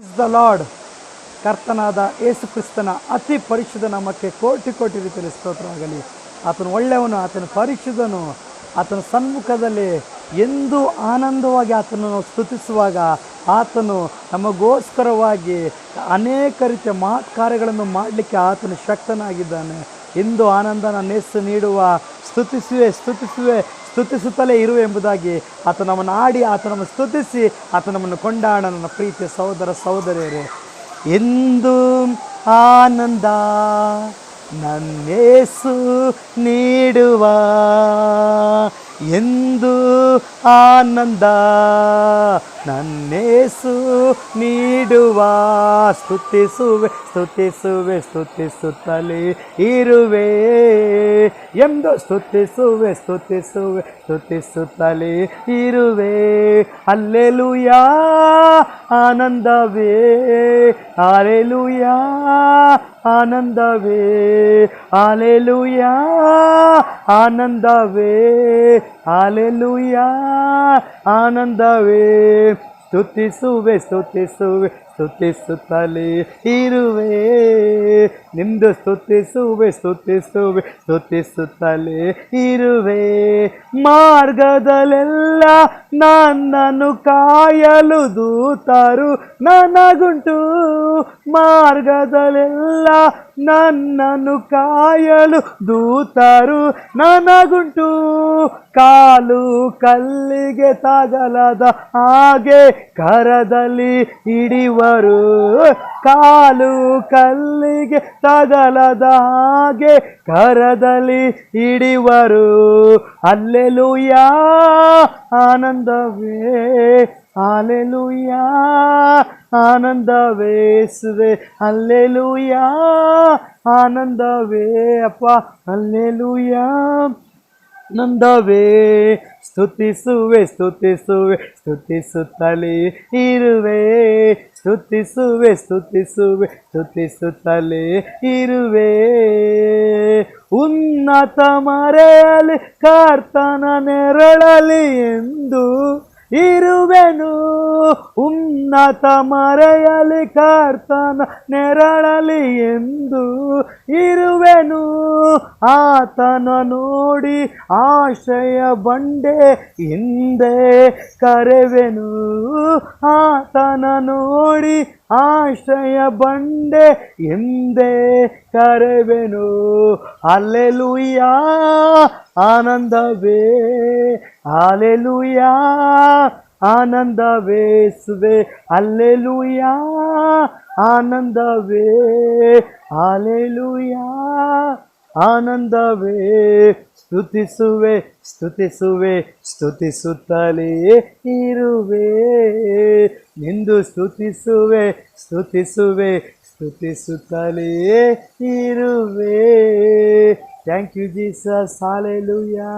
Is the lord. ಕರ್ತನಾದ ಯೇಸು ಕ್ರಿಸ್ತನ ಅತಿ ಪರಿಶುದ್ಧ ನಾಮಕ್ಕೆ ಕೋಟಿ ಕೋಟಿ ರೀತಿಯಲ್ಲಿ ಸ್ತೋತ್ರವಾಗಲಿ. ಆತನು ಒಳ್ಳೆಯವನು, ಆತನು ಪರಿಶುದ್ಧನು. ಆತನ ಸನ್ಮುಖದಲ್ಲಿ ಎಂದೂ ಆನಂದವಾಗಿ ಆತನನ್ನು ನಾವು ಸ್ತುತಿಸುವಾಗ ಆತನು ನಮಗೋಸ್ಕರವಾಗಿ ಅನೇಕ ರೀತಿಯ ಮಹತ್ ಕಾರ್ಯಗಳನ್ನು ಮಾಡಲಿಕ್ಕೆ ಆತನು ಶಕ್ತನಾಗಿದ್ದಾನೆ. ಎಂದು ಆನಂದನ ನೆಸ್ಸು ನೀಡುವ ಸ್ತುತಿಸುತ್ತಲೇ ಇರುವೆ ಎಂಬುದಾಗಿ ಆತ ನಮ್ಮನ್ನು ಆಡಿ ಆತ ನಮ್ಮನ್ನು ಸ್ತುತಿಸಿ ಆತ ನಮ್ಮನ್ನು ಕೊಂಡಾಡ. ನನ್ನ ಪ್ರೀತಿಯ ಸಹೋದರ ಸಹೋದರಿಯರೇ, ಎಂದು ಆನಂದ ನನ್ನೇಸು ನೀಡುವ, ಎಂದು ಆನಂದ ನನ್ನೇಸು ನೀಡುವ, ಸ್ತುತಿಸುತ್ತಲೇ ಇರುವೆ ಎಂದು ಸ್ತುತಿಸುತ್ತಲೇ ಇರುವೆ. ಹಲ್ಲೆಲೂಯಾ ಆನಂದವೇ, ಹಲ್ಲೆಲೂಯಾ ಆನಂದವೇ, ಹಲ್ಲೆಲೂಯಾ ಆನಂದವೇ, ಹಲ್ಲೆಲೂಯಾ ಆನಂದವೇ. ಸ್ತುತಿಸುತ್ತಲೇ ಇರುವೆ, ನಿಂದು ಸ್ತುತಿಸುತ್ತಲೇ ಇರುವೆ. ಮಾರ್ಗದಲ್ಲೆಲ್ಲ ನನ್ನನ್ನು ಕಾಯಲು ದೂತರು ನನಗುಂಟು, ಮಾರ್ಗದಲ್ಲೆಲ್ಲ ನನ್ನನ್ನು ಕಾಯಲು ದೂತರು ನನಗುಂಟು. ಕಾಲು ಕಲ್ಲಿಗೆ ತಗಲದ ಹಾಗೆ ಕರದಲ್ಲಿ ಹಿಡಿವರು, ಕಾಲು ಕಲ್ಲಿಗೆ ತಗಲದ ಹಾಗೆ ಕರದಲ್ಲಿ ಹಿಡಿವರು. ಹಲ್ಲೆಲೂಯಾ ಆನಂದವೇ, ಹಲ್ಲೆಲೂಯಾ ಆನಂದವೇ ಯೇಸುವೇ, ಹಲ್ಲೆಲೂಯಾ ಆನಂದವೇ ಅಪ್ಪ, ಹಲ್ಲೆಲೂಯಾ ಆನಂದವೇ. ಸ್ತುತಿಸುತ್ತಲೇ ಇರುವೆ, ಸ್ತುತಿಸುತ್ತಲೇ ಇರುವೆ. ಉನ್ನತ ಮರೆಯಲಿ ಕರ್ತನ ನೆರಳಲಿ ಎಂದು ಇರುವೆನು, ಉನ್ನತ ಮರೆಯಲಿ ಕರ್ತನ ನೆರಳಲಿ ಎಂದು ಇರುವೆನು. ಆತನ ನೋಡಿ ಆಶ್ರಯ ಬಂಡೆ ಹಿಂದೆ ಕರೆವೆನು, ಆತನ ನೋಡಿ ಆಶ್ರಯ ಬಂಡೆ ಹಿಂದೆ ಕರೆವೆನು. ಹಲ್ಲೆಲೂಯಾ ಆನಂದವೇ, ಹಲ್ಲೆಲೂಯಾ ಆನಂದವೇ ಯೇಸುವೇ, ಹಲ್ಲೆಲೂಯಾ ಆನಂದವೇ, ಹಲ್ಲೆಲೂಯಾ ಆನಂದವೇ. ಸ್ತುತಿಸುತ್ತಲೇ ಇರುವೆ, ನಿಂದು ಸ್ತುತಿಸುತ್ತಲೇ ಇರುವೆ. Thank you Jesus, hallelujah.